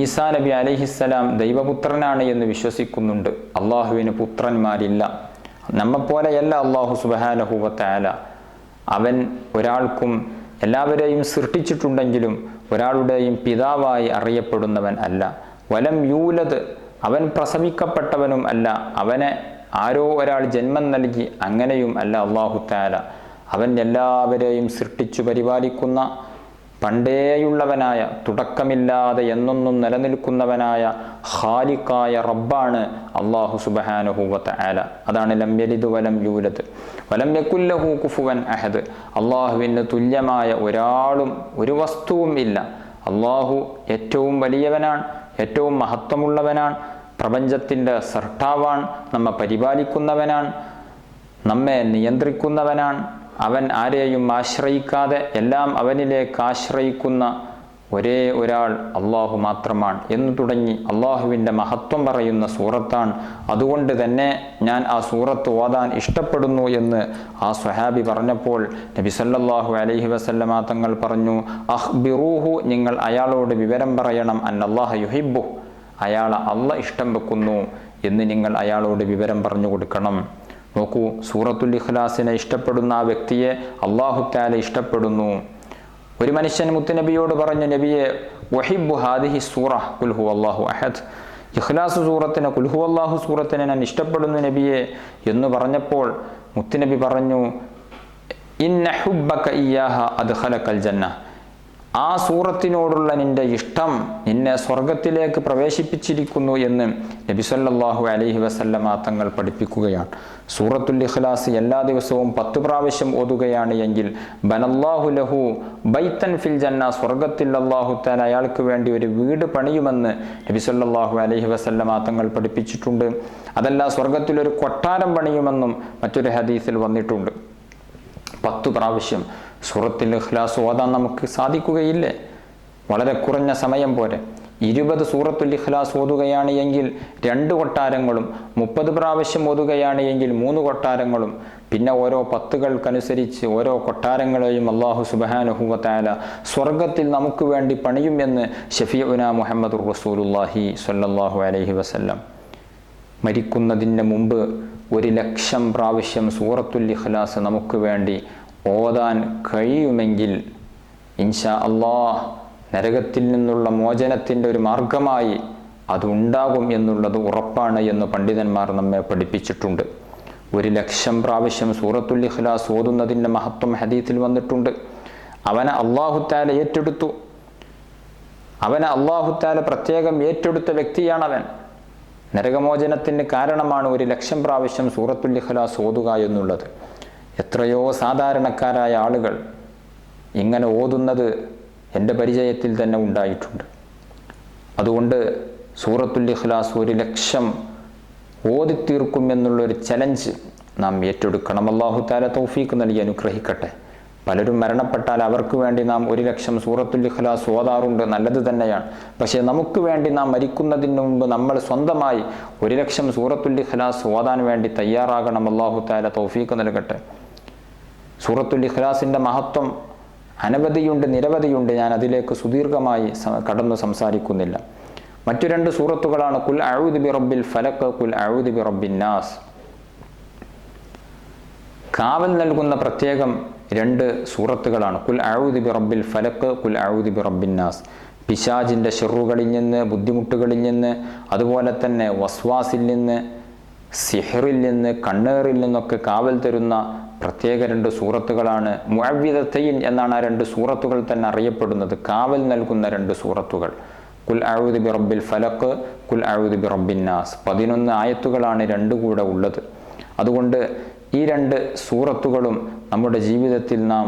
ഈസാ നബി അലൈഹിസ്സലാം ദൈവപുത്രനാണ് എന്ന് വിശ്വസിക്കുന്നുണ്ട്. അള്ളാഹുവിന് പുത്രന്മാരില്ല. നമ്മെപ്പോലെയല്ല അള്ളാഹു സുബ്ഹാനഹു വ തആല. അവൻ ഒരാൾക്കും എല്ലാവരെയും സൃഷ്ടിച്ചിട്ടുണ്ടെങ്കിലും ഒരാളുടെയും പിതാവായി അറിയപ്പെടുന്നവൻ അല്ല. വലം യൂലദ്, അവൻ പ്രസവിക്കപ്പെട്ടവനും അല്ല. അവനെ ആരോ ഒരാൾ ജന്മം നൽകി, അങ്ങനെയും അല്ല അല്ലാഹു തആല. അവൻ എല്ലാവരെയും സൃഷ്ടിച്ചു പരിപാലിക്കുന്ന പണ്ടേയുള്ളവനായ, തുടക്കമില്ലാതെ എന്നൊന്നും നിലനിൽക്കുന്നവനായ ഖാലിഖായ റബ്ബാണ് അല്ലാഹു സുബ്ഹാനഹു വ തആല. അതാണ് ലം യലിദ് വലം യൂലദ് വലം യകുൽ ലഹു കുഫുവൻ അഹദ്. അല്ലാഹുവിന് തുല്യമായ ഒരാളും ഒരു വസ്തുവും ഇല്ല. അല്ലാഹു ഏറ്റവും വലിയവനാണ്, ഏറ്റവും മഹത്വമുള്ളവനാണ്, പ്രപഞ്ചത്തിൻ്റെ സൃഷ്ടാവാണ്, നമ്മെ പരിപാലിക്കുന്നവനാണ്, നമ്മെ നിയന്ത്രിക്കുന്നവനാണ്. അവൻ ആരെയും ആശ്രയിക്കാതെ എല്ലാം അവനിലേക്ക് ആശ്രയിക്കുന്ന ഒരേ ഒരാൾ അള്ളാഹു മാത്രമാണ് എന്ന് തുടങ്ങി അള്ളാഹുവിൻ്റെ മഹത്വം പറയുന്ന സൂറത്താണ്. അതുകൊണ്ട് തന്നെ ഞാൻ ആ സൂറത്ത് ഓതാൻ ഇഷ്ടപ്പെടുന്നു എന്ന് ആ സ്വഹാബി പറഞ്ഞപ്പോൾ നബി സല്ലല്ലാഹു അലൈഹി വസല്ലമ തങ്ങൾ പറഞ്ഞു, അഖ്ബിറൂഹു, നിങ്ങൾ അയാളോട് വിവരം പറയണം, അന്നല്ലാഹ യുഹിബ്ബു, അയാളെ അള്ളാഹ് ഇഷ്ടം വെക്കുന്നു എന്ന് നിങ്ങൾ അയാളോട് വിവരം പറഞ്ഞു കൊടുക്കണം. നോക്കൂ, സൂറത്തുൽ ഇഖ്ലാസിനെ ഇഷ്ടപ്പെടുന്ന ആ വ്യക്തിയെ അല്ലാഹു തആല ഇഷ്ടപ്പെടുന്നു. ഒരു മനുഷ്യൻ മുത്തുനബിയോട് പറഞ്ഞു, നബിയെ വഹിബ്ബു ഹാദിഹി സൂറ ഖുൽ ഹുവല്ലാഹു അഹദ്, ഇഖ്ലാസ് സൂറത്തിനെ, ഖുൽ ഹുവല്ലാഹു സൂറത്തിനെ ഞാൻ ഇഷ്ടപ്പെടുന്നു നബിയെ എന്ന് പറഞ്ഞപ്പോൾ മുത്തുനബി പറഞ്ഞു, ഇന്ന ഹുബ്ബക ഇയ്യാഹ അദ്ഖലകൽ ജന്ന, ആ സൂറത്തിനോടുള്ള നിന്റെ ഇഷ്ടം നിന്നെ സ്വർഗത്തിലേക്ക് പ്രവേശിപ്പിച്ചിരിക്കുന്നു എന്ന് നബി സല്ലല്ലാഹു അലൈഹി വസല്ലമ തങ്ങൾ പഠിപ്പിക്കുകയാണ്. സൂറത്തുൽ ഇഖ്ലാസ് എല്ലാ ദിവസവും 10 പ്രാവശ്യം ഓതുകയാണ് എങ്കിൽ ബനല്ലാഹു ലഹു ബൈതൻ ഫിൽ ജന്ന, സ്വർഗത്തിൽ അല്ലാഹു തആല അയാൾക്ക് വേണ്ടി ഒരു വീട് പണിയുമെന്ന് നബി സല്ലല്ലാഹു അലൈഹി വസല്ലമ തങ്ങൾ പഠിപ്പിച്ചിട്ടുണ്ട്. അതല്ല, സ്വർഗത്തിൽ ഒരു കൊട്ടാരം പണിയുമെന്നും മറ്റൊരു ഹദീസിൽ വന്നിട്ടുണ്ട്. 10 പ്രാവശ്യം സൂറത്തുൽ ഇഖ്ലാസ് ഓതാൻ നമുക്ക് സാധിക്കുകയില്ലേ? വളരെ കുറഞ്ഞ സമയം പോരെ. 20 സൂറത്തുൽ ഇഖ്ലാസ് ഓതുകയാണ് എങ്കിൽ 2 കൊട്ടാരങ്ങളും, 30 പ്രാവശ്യം ഓതുകയാണ് എങ്കിൽ 3 കൊട്ടാരങ്ങളും, പിന്നെ ഓരോ 10കൾക്കനുസരിച്ച് ഓരോ കൊട്ടാരങ്ങളെയും അല്ലാഹു സുബ്ഹാനഹു വ തആല സ്വർഗത്തിൽ നമുക്ക് വേണ്ടി പണിയും എന്ന് ഷഫീഉന മുഹമ്മദുർ റസൂലുള്ളാഹി സ്വല്ലല്ലാഹു അലൈഹി വസല്ലം. മരിക്കുന്നതിന് മുമ്പ് 1,00,000 പ്രാവശ്യം സൂറത്തുൽ ഇഖ്ലാസ് നമുക്ക് വേണ്ടി ഓതാൻ കഴിയുമെങ്കിൽ ഇൻഷാ അല്ലാഹ് നരകത്തിൽ നിന്നുള്ള മോചനത്തിൻ്റെ ഒരു മാർഗമായി അതുണ്ടാകും എന്നുള്ളത് ഉറപ്പാണ് എന്ന് പണ്ഡിതന്മാർ നമ്മെ പഠിപ്പിച്ചിട്ടുണ്ട്. 1,00,000 പ്രാവശ്യം സൂറത്തുൽ ഇഖ്ലാസ് ഓതുന്നതിൻ്റെ മഹത്വം ഹദീസിൽ വന്നിട്ടുണ്ട്. അവനെ അല്ലാഹു തആല ഏറ്റെടുത്തു. അവനെ അല്ലാഹു തആല പ്രത്യേകം ഏറ്റെടുത്ത വ്യക്തിയാണവൻ. നരകമോചനത്തിന് കാരണമാണ് 1,00,000 പ്രാവശ്യം സൂറത്തുൽ ഇഖ്ലാസ് ഓതുക എന്നുള്ളത്. എത്രയോ സാധാരണക്കാരായ ആളുകൾ ഇങ്ങനെ ഓതുന്നത് എൻ്റെ പരിചയത്തിൽ തന്നെ ഉണ്ടായിട്ടുണ്ട്. അതുകൊണ്ട് സൂറത്തുൽ ഇഖ്ലാസ് 1,00,000 ഓതിത്തീർക്കും എന്നുള്ളൊരു ചലഞ്ച് നാം ഏറ്റെടുക്കണം. അല്ലാഹു തആല തൗഫീഖ് നൽകി അനുഗ്രഹിക്കട്ടെ. പലരും മരണപ്പെട്ടാൽ അവർക്ക് വേണ്ടി നാം 1,00,000 സൂറത്തുൽ ഇഖ്ലാസ് ഓതാറുണ്ട്, നല്ലത് തന്നെയാണ്. പക്ഷേ നമുക്ക് വേണ്ടി നാം മരിക്കുന്നതിന് മുമ്പ് നമ്മൾ സ്വന്തമായി 1,00,000 സൂറത്തുൽ ഇഖ്ലാസ് ഓതാൻ വേണ്ടി തയ്യാറാകണം. അല്ലാഹു തആല തൗഫീഖ് നൽകട്ടെ. സൂറത്തുൽ ഇഖ്ലാസിൻ്റെ മഹത്വം അനവധിയുണ്ട്, നിരവധിയുണ്ട്. ഞാൻ അതിലേക്ക് സുദീർഘമായി കടന്നു സംസാരിക്കുന്നില്ല. മറ്റു 2 സൂറത്തുകളാണ് ഖുൽ അഊദു ബിറബ്ബിൽ ഫലഖ്, ഖുൽ അഊദു ബിറബ്ബിൻ നാസ്. കാവൽ നൽകുന്ന പ്രത്യേകം 2 സൂറത്തുകളാണ് ഖുൽ അഊദു ബിറബ്ബിൽ ഫലഖ്, ഖുൽ അഊദു ബിറബ്ബിൻ നാസ്. പിശാചിൻ്റെ ഷെറുകളിൽ നിന്ന്, ബുദ്ധിമുട്ടുകളിൽ നിന്ന്, അതുപോലെ തന്നെ വസ്വാസിൽ നിന്ന്, സിഹറിൽ നിന്ന്, കണ്ണേറിൽ നിന്നൊക്കെ കാവൽ തരുന്ന പ്രത്യേക 2 സൂറത്തുകളാണ്. മുഅവ്വിദത്തൈൻ എന്നാണ് ആ 2 സൂറത്തുകൾ തന്നെ അറിയപ്പെടുന്നത്. കാവൽ നൽകുന്ന 2 സൂറത്തുകൾ ഖുൽ അഊദു ബിറബ്ബിൽ ഫലഖ്, ഖുൽ അഊദു ബിറബ്ബിൻ നാസ്. 11 ആയത്തുകളാണ് 2 കൂടെ ഉള്ളത്. അതുകൊണ്ട് ഈ 2 സൂറത്തുകളും നമ്മുടെ ജീവിതത്തിൽ നാം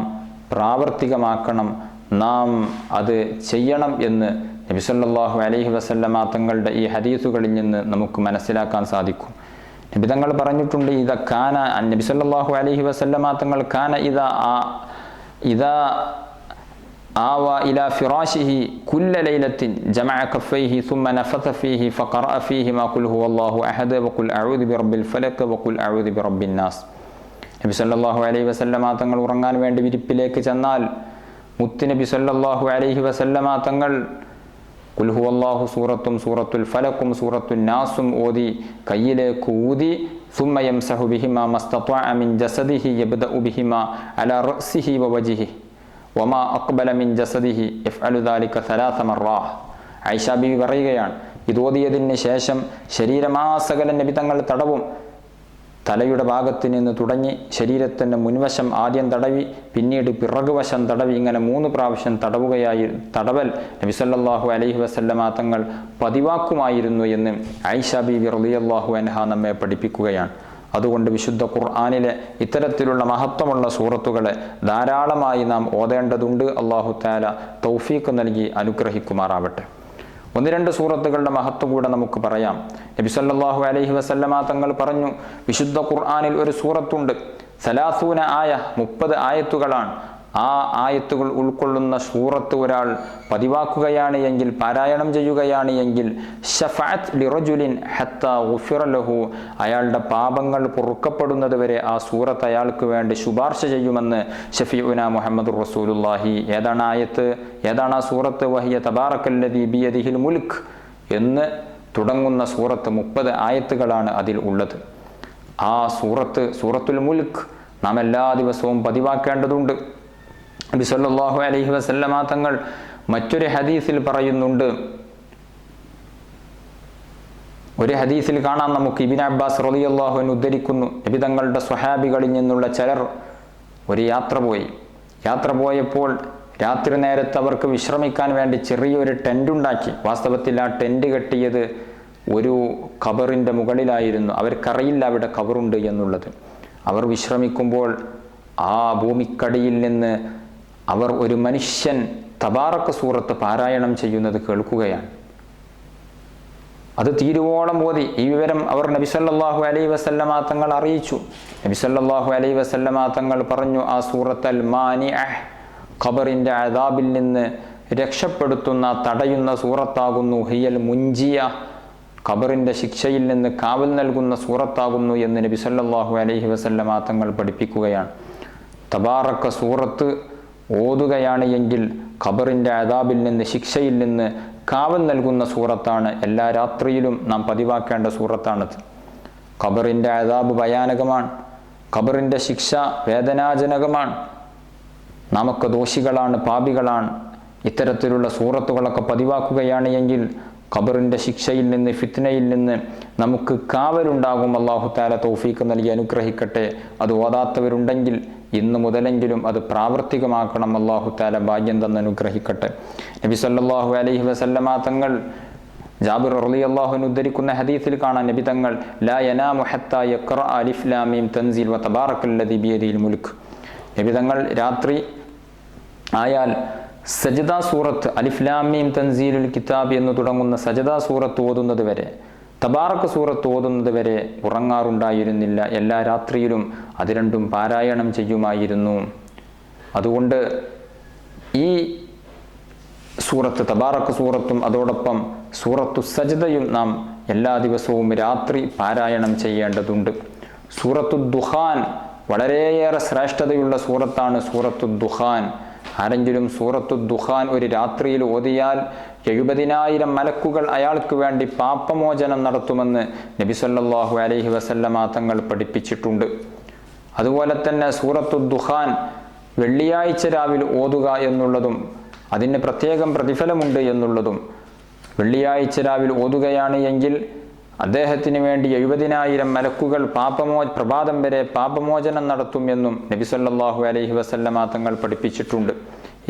പ്രാവർത്തികമാക്കണം, നാം അത് ചെയ്യണം എന്ന് നബി സല്ലല്ലാഹു അലൈഹി വസല്ലമ തങ്ങളുടെ ഈ ഹദീസുകളിൽ നിന്ന് നമുക്ക് മനസ്സിലാക്കാൻ സാധിക്കും. നബി തങ്ങൾ പറഞ്ഞിട്ടുണ്ട്, നബി സല്ലല്ലാഹു അലൈഹി വസല്ലമ തങ്ങൾ ഇദാ ആവ ഇലാ ഫിറാശിഹി കുല്ല ലൈലത്തിൻ ജമഅ കഫൈഹി സുമ്മ നഫഥ ഫീഹി ഫഖറഅ ഫീഹിമാ ഖുൽ ഹുവല്ലാഹു അഹദ് വഖുൽ അഊദു ബിറബ്ബിൽ ഫലഖ് വഖുൽ അഊദു ബിറബ്ബിൻ നാസ്. നബി സല്ലല്ലാഹു അലൈഹി വസല്ലമ തങ്ങൾ ഉറങ്ങാൻ വേണ്ടി വിരിപ്പിലേക്ക് ചെന്നാൽ മുത്തുനബി സല്ലല്ലാഹു അലൈഹി വസല്ലമ തങ്ങൾ ഖുൽ ഹുവല്ലാഹു സൂറത്തും സൂറത്തുൽ ഫലഖും സൂറത്തുൻ നാസും ഓതി കയ്യിലേക്ക് ഊതി സുമ്മ യംസഹു ബിഹിമാ മസ്തത്വഅ മിൻ ജസദിഹി യബ്ദഉ ബിഹിമാ അലാ റഅസിഹി വവജ്ഹിഹി വമാ അഖ്ബല മിൻ ജസദിഹി യഫ്അലു ദാലിക സലാസ മർറാഹ്. ആയിഷ ബീവി പറയുകയാണ്, ഇതോതിയതിന് ശേഷം ശരീരമാസകലം നബി തങ്ങൾ തടവും. തലയുടെ ഭാഗത്ത് നിന്ന് തുടങ്ങി ശരീരത്തിൻ്റെ മുൻവശം ആദ്യം തടവി, പിന്നീട് പിറകുവശം തടവി, ഇങ്ങനെ 3 പ്രാവശ്യം തടവൽ നബി സല്ലല്ലാഹു അലൈഹി വസല്ലമ തങ്ങൾ പതിവാക്കുമായിരുന്നു എന്ന് ആയിഷ ബീവി റളിയല്ലാഹു അൻഹ നമ്മെ പഠിപ്പിക്കുകയാണ്. അതുകൊണ്ട് വിശുദ്ധ ഖുർആനിലെ ഇത്തരത്തിലുള്ള മഹത്വമുള്ള സൂറത്തുകളെ ധാരാളമായി നാം ഓതേണ്ടതുണ്ട്. അല്ലാഹു തആല തൗഫീഖ് നൽകി അനുഗ്രഹിക്കുമാറാവട്ടെ. 1-2 സൂറത്തുകളുടെ മഹത്വം കൂടെ നമുക്ക് പറയാം. നബി സല്ലല്ലാഹു അലൈഹി വസല്ലമ തങ്ങൾ പറഞ്ഞു, വിശുദ്ധ ഖുർആനിൽ ഒരു സൂറത്തുണ്ട്, 30 ആയ 30 ആയത്തുകളാണ്. ആ ആയത്തുകൾ ഉൾക്കൊള്ളുന്ന സൂറത്ത് ഒരാൾ പതിവാക്കുകയാണ് എങ്കിൽ, പാരായണം ചെയ്യുകയാണ് എങ്കിൽ, ശഫഅത്ത് ലിറജുലിൻ ഹത്താ ഗുഫിറ ലഹു, അയാളുടെ പാപങ്ങൾ പൊറുക്കപ്പെടുന്നത് വരെ ആ സൂറത്ത് അയാൾക്ക് വേണ്ടി ശുപാർശ ചെയ്യുമെന്ന് ഷഫീഉന മുഹമ്മദുർ റസൂലുള്ളാഹി. ഏതാണ് ആയത്ത്? ഏതാണ് ആ സൂറത്ത്? വഹിയ തബാറക്കല്ലദീ ബിയദിഹിൽ മുൽക്ക് എന്ന് തുടങ്ങുന്ന സൂറത്ത്. 30 ആയത്തുകളാണ് അതിൽ ഉള്ളത്. ആ സൂറത്തുൽ മുൽക്ക് നാം എല്ലാ ദിവസവും പതിവാക്കേണ്ടതുണ്ട്. നബി സല്ലല്ലാഹു അലൈഹി വസല്ലമ തങ്ങൾ മറ്റൊരു ഹദീസിൽ പറയുന്നുണ്ട്, ഒരു ഹദീസിൽ കാണാം നമുക്ക്, ഇബ്നു അബ്ബാസ് റളിയല്ലാഹു അൻഹു ഉദ്ധരിക്കുന്നു, നബി തങ്ങളുടെ സ്വഹാബികളിൽ നിന്നുള്ള ചിലർ ഒരു യാത്ര പോയപ്പോൾ രാത്രി നേരത്ത് അവർക്ക് വിശ്രമിക്കാൻ വേണ്ടി ചെറിയൊരു ടെൻ്റ് ഉണ്ടാക്കി. വാസ്തവത്തിൽ ആ ടെൻ്റ് കെട്ടിയത് ഒരു ഖബറിൻ്റെ മുകളിലായിരുന്നു. അവർക്കറിയില്ല അവിടെ ഖബറുണ്ട് എന്നുള്ളത്. അവർ വിശ്രമിക്കുമ്പോൾ ആ ഭൂമിക്കടിയിൽ നിന്ന് അവർ ഒരു മനുഷ്യൻ തബാറക സൂറത്ത് പാരായണം ചെയ്യുന്നത് കേൾക്കുകയാണ്. അത് തീരുവോളം ഓതി. ഈ വിവരം അവർ നബി സല്ലല്ലാഹു അലൈഹി വസല്ലമ തങ്ങൾ അറിയിച്ചു. നബി സല്ലല്ലാഹു അലൈഹി വസല്ലമ തങ്ങൾ പറഞ്ഞു, ആ സൂറത്തൽ മാനിഅഹ്, ഖബറിൻ്റെ അദാബിൽ നിന്ന് രക്ഷപ്പെടുത്തുന്ന തടയുന്ന സൂറത്താകുന്നു. ഹിയൽ മുൻജിയ, ഖബറിൻ്റെ ശിക്ഷയിൽ നിന്ന് കാവൽ നൽകുന്ന സൂറത്താകുന്നു എന്ന് നബി സല്ലല്ലാഹു അലൈഹി വസല്ലമ തങ്ങൾ പഠിപ്പിക്കുകയാണ്. തബാറക സൂറത്ത് ഓതുകയാണ് എങ്കിൽ ഖബറിൻ്റെ അദാബിൽ നിന്ന്, ശിക്ഷയിൽ നിന്ന് കാവൽ നൽകുന്ന സൂറത്താണ്. എല്ലാ രാത്രിയിലും നാം പതിവാക്കേണ്ട സൂറത്താണത്. ഖബറിൻ്റെ അദാബ് ഭയാനകമാണ്. ഖബറിൻ്റെ ശിക്ഷ വേദനാജനകമാണ്. നാമൊക്കെ ദോഷികളാണ്, പാപികളാണ്. ഇത്തരത്തിലുള്ള സൂറത്തുകളൊക്കെ പതിവാക്കുകയാണ് എങ്കിൽ ഖബറിൻ്റെ ശിക്ഷയിൽ നിന്ന്, ഫിത്നയിൽ നിന്ന് നമുക്ക് കാവലുണ്ടാകും. അല്ലാഹു തആല തൗഫീഖ് നൽകി അനുഗ്രഹിക്കട്ടെ. അത് ഓതാത്തവരുണ്ടെങ്കിൽ ഇന്ന് മുതലെങ്കിലും അത് പ്രാവർത്തികമാക്കണം. അല്ലാഹു തആല ഭാഗ്യം തന്ന് അനുഗ്രഹിക്കട്ടെ. നബി സല്ലല്ലാഹു അലൈഹി വസല്ലമ തങ്ങൾ ജാബിർ റളിയല്ലാഹു അൻഹു ഉദ്ധരിക്കുന്ന ഹദീസിൽ കാണാൻ, നബി തങ്ങൾ ലാ യനാമു ഹത്താ യഖറഅ അലിഫ് ലാം മീം തൻസീൽ വ തബാറക്കല്ലദീ ബിയദിഹിൽ മുൽക്ക്. നബി തങ്ങൾ രാത്രി ആയാൽ സജദ സൂറത്ത്, അലിഫ് ലാം മീം തൻസീലുൽ കിതാബ് എന്ന് തുടങ്ങുന്ന സജദ സൂറത്ത് ഓതുന്നത് വരെ, തബാറക സൂറത്ത് ഓതുന്നത് വരെ ഉറങ്ങാറുണ്ടായിരുന്നില്ല. എല്ലാ രാത്രിയിലും അത് രണ്ടും പാരായണം ചെയ്യുമായിരുന്നു. അതുകൊണ്ട് ഈ സൂറത്ത്, തബാറക സൂറത്തും അതോടൊപ്പം സൂറത്തു സജ്ദയും നാം എല്ലാ ദിവസവും രാത്രി പാരായണം ചെയ്യേണ്ടതുണ്ട്. സൂറത്തു ദുഖാൻ വളരെയേറെ ശ്രേഷ്ഠതയുള്ള സൂറത്താണ്. സൂറത്തു ദുഖാൻ, ആരെങ്കിലും സൂറത്തു ദുഖാൻ ഒരു രാത്രിയിൽ ഓതിയാൽ 70,000 മലക്കുകൾ അയാൾക്ക് വേണ്ടി പാപമോചനം നടത്തുമെന്ന് നബി സല്ലല്ലാഹു അലൈഹി വസല്ലമ തങ്ങൾ പഠിപ്പിച്ചിട്ടുണ്ട്. അതുപോലെ തന്നെ സൂറത്തു ദുഖാൻ വെള്ളിയാഴ്ച രാവിലെ ഓതുക എന്നുള്ളതും അതിന് പ്രത്യേകം പ്രതിഫലമുണ്ട് എന്നുള്ളതും, വെള്ളിയാഴ്ച രാവിലെ ഓതുകയാണ് എങ്കിൽ അദ്ദേഹത്തിന് വേണ്ടി 70,000 മലക്കുകൾ പ്രഭാതം വരെ പാപമോചനം നടത്തും എന്നും നബി സല്ലല്ലാഹു അലൈഹി വസല്ലമ തങ്ങൾ പഠിപ്പിച്ചിട്ടുണ്ട്.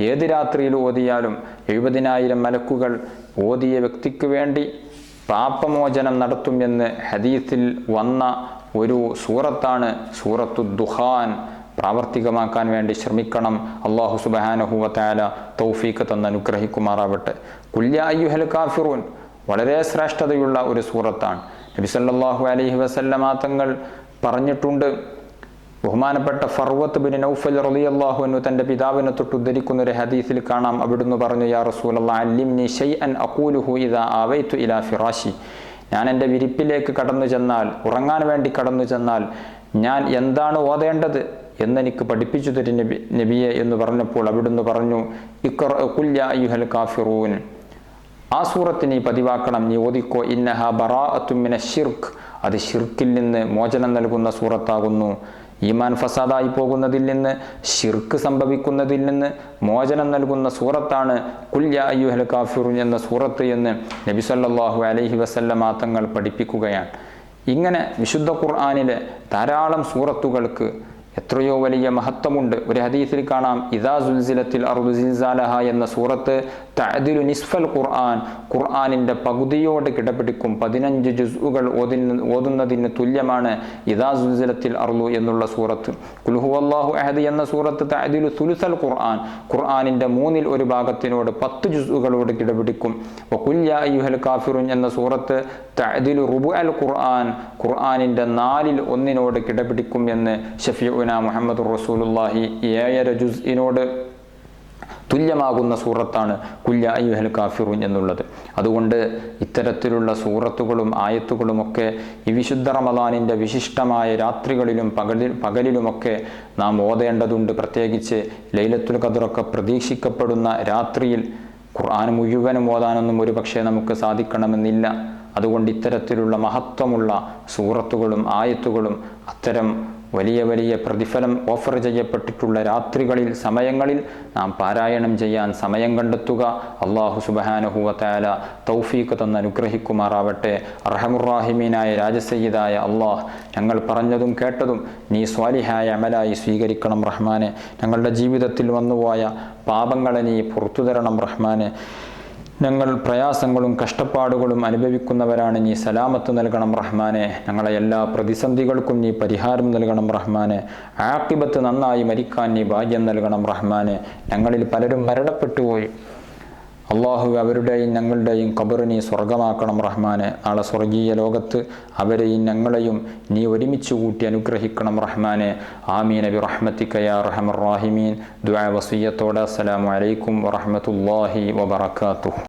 ഏത് രാത്രിയിൽ ഓതിയാലും 70,000 മലക്കുകൾ ഓതിയ വ്യക്തിക്ക് വേണ്ടി പാപമോചനം നടത്തും എന്ന് ഹദീസിൽ വന്ന ഒരു സൂറത്താണ് സൂറത്തു ദുഖാൻ. പ്രാവർത്തികമാക്കാൻ വേണ്ടി ശ്രമിക്കണം. അല്ലാഹു സുബ്ഹാനഹു വ തആല തൗഫീഖ് തന്ന് അനുഗ്രഹിക്കുമാറാവട്ടെ. ഖുൽ യാ അയ്യുഹൽ കാഫിറൂൻ വളരെ ശ്രേഷ്ഠതയുള്ള ഒരു സൂറത്താണ്. നബി സല്ലല്ലാഹു അലൈഹി വസല്ലമ തങ്ങൾ പറഞ്ഞിട്ടുണ്ട്. ബഹുമാനപ്പെട്ട ഫർവത്ത് ബിൻ നൗഫൽ റളിയല്ലാഹു അൻഹു തൻ്റെ പിതാവിനെ തൊട്ട് ഉദ്ധരിക്കുന്ന ഒരു ഹദീസിൽ കാണാം. അവിടുന്ന് പറഞ്ഞു, യാ റസൂലല്ലാഹ് അല്ലിംനി ഷൈഅൻ അഖൂലുഹു ഇദാ ആവൈതു ഇലാ ഫിറാശി. ഞാൻ എൻ്റെ വിരിപ്പിലേക്ക് കടന്നു ചെന്നാൽ, ഉറങ്ങാൻ വേണ്ടി കടന്നു ചെന്നാൽ ഞാൻ എന്താണ് ഓതേണ്ടത് എന്നെനിക്ക് പഠിപ്പിച്ചു തരും നബിയെ എന്ന് പറഞ്ഞപ്പോൾ അവിടുന്ന് പറഞ്ഞു, ഇഖ്റ ഖുൽ യാ അയ്യുഹൽ കാഫിറൂൻ. ആ സൂറത്ത് നീ പതിവാക്കണം, നീ ഓതിക്കോ. ഇന്നഹാ ബറാഅത്തും മിനശ്ശിർക്ക്, അത് ഷിർക്കിൽ നിന്ന് മോചനം നൽകുന്ന സൂറത്താകുന്നു. ഈമാൻ ഫസാദായി പോകുന്നതിൽ നിന്ന്, ഷിർക്ക് സംഭവിക്കുന്നതിൽ നിന്ന് മോചനം നൽകുന്ന സൂറത്താണ് ഖുൽ യാ അയ്യുഹൽ കാഫിറൂൻ എന്ന സൂറത്ത് എന്ന് നബി സല്ലല്ലാഹു അലൈഹി വസല്ലമ തങ്ങൾ പഠിപ്പിക്കുകയാണ്. ഇങ്ങനെ വിശുദ്ധ ഖുർആനിലെ ധാരാളം സൂറത്തുകൾക്ക് എത്രയോ വലിയ മഹത്വമുണ്ട്. ഒരു ഹദീസിൽ കാണാം, ഇദാ സുൽസിലത്തിൽ അർദു സിൽസാലഹ എന്ന സൂറത്ത് തഅദിലു നിസ്ഫൽ ഖുർആൻ, ഖുർആനിൻ്റെ പകുതിയോട് കിടപിടിക്കും. 15 ജുസ്ഉകൾ ഓതുന്നതിന് തുല്യമാണ് ഇദാ സുൽസിലത്തിൽ അർദു എന്നുള്ള സൂറത്ത്. ഖുൽ ഹുവല്ലാഹു അഹദ് എന്ന സൂറത്ത് തഅദിലു സുലുസൽ ഖുർആൻ, ഖുർആനിൻ്റെ 1/3 10 ജുസ്ഉകളോട് കിടപിടിക്കും. വഖുൽ യാ അയ്യുഹൽ കാഫിറൂൻ എന്ന സൂറത്ത് തഅദിലു റുബുഅൽ ഖുർആൻ, ഖുർആനിൻ്റെ 1/4 കിടപിടിക്കും എന്ന് ഷഫീഉന മുഹമ്മദുർ റസൂലുള്ളാഹി 7 ജുസ്ഇനോട് തുല്യമാകുന്ന സൂറത്താണ് ഖുൽ യാ അയ്യുഹൽ കാഫിറൂൻ എന്നുള്ളത്. അതുകൊണ്ട് ഇത്തരത്തിലുള്ള സൂറത്തുകളും ആയത്തുകളുമൊക്കെ ഈ വിശുദ്ധ റമദാനിൻ്റെ വിശിഷ്ടമായ രാത്രികളിലും പകലിലുമൊക്കെ നാം ഓതേണ്ടതുണ്ട്. പ്രത്യേകിച്ച് ലൈലത്തുൽ ഖദ്റൊക്കെ പ്രതീക്ഷിക്കപ്പെടുന്ന രാത്രിയിൽ ഖുർആൻ മുഴുവനും ഓതാനൊന്നും ഒരു പക്ഷേ നമുക്ക് സാധിക്കണമെന്നില്ല. അതുകൊണ്ട് ഇത്തരത്തിലുള്ള മഹത്വമുള്ള സൂറത്തുകളും ആയത്തുകളും അത്തരം വലിയ വലിയ പ്രതിഫലം ഓഫർ ചെയ്യപ്പെട്ടിട്ടുള്ള രാത്രികളിൽ, സമയങ്ങളിൽ നാം പാരായണം ചെയ്യാൻ സമയം കണ്ടെത്തുക. അല്ലാഹു സുബ്ഹാനഹു വ തആല തൗഫീഖ് തന്ന് അനുഗ്രഹിക്കുമാറാവട്ടെ. അർഹമുർറാഹിമീനായ രാജസയ്യിദായ അല്ലാഹ്, ഞങ്ങൾ പറഞ്ഞതും കേട്ടതും നീ സ്വാലിഹായ അമലായി സ്വീകരിക്കണം റഹ്മാനെ. ഞങ്ങളുടെ ജീവിതത്തിൽ വന്നുപോയ പാപങ്ങളെ നീ പുറത്തു തരണം റഹ്മാനെ. ഞങ്ങൾ പ്രയാസങ്ങളും കഷ്ടപ്പാടുകളും അനുഭവിക്കുന്നവരാണ്, നീ സലാമത്ത് നൽകണം റഹ്മാനെ. ഞങ്ങളെ എല്ലാ പ്രതിസന്ധികൾക്കും നീ പരിഹാരം നൽകണം റഹ്മാനെ. ആഖിബത്ത് നന്നായി മരിക്കാൻ നീ ഭാഗ്യം നൽകണം റഹ്മാനെ. ഞങ്ങളിൽ പലരും മരണപ്പെട്ടുപോയി. അള്ളാഹു അവരുടെയും ഞങ്ങളുടെയും ഖബർ നീ സ്വർഗമാക്കണം റഹ്മാനെ. നാളെ സ്വർഗീയ ലോകത്ത് അവരെയും ഞങ്ങളെയും നീ ഒരുമിച്ച് കൂട്ടി അനുഗ്രഹിക്കണം റഹ്മാനെ. ആമീൻ ബി റഹ്മതിക യാ അർഹമർ റാഹിമീൻ. ദുആ വസിയ്യത്തോടെ അസ്സലാമു അലൈക്കും വറഹ്മത്തുള്ളാഹി വബറകാതുഹു.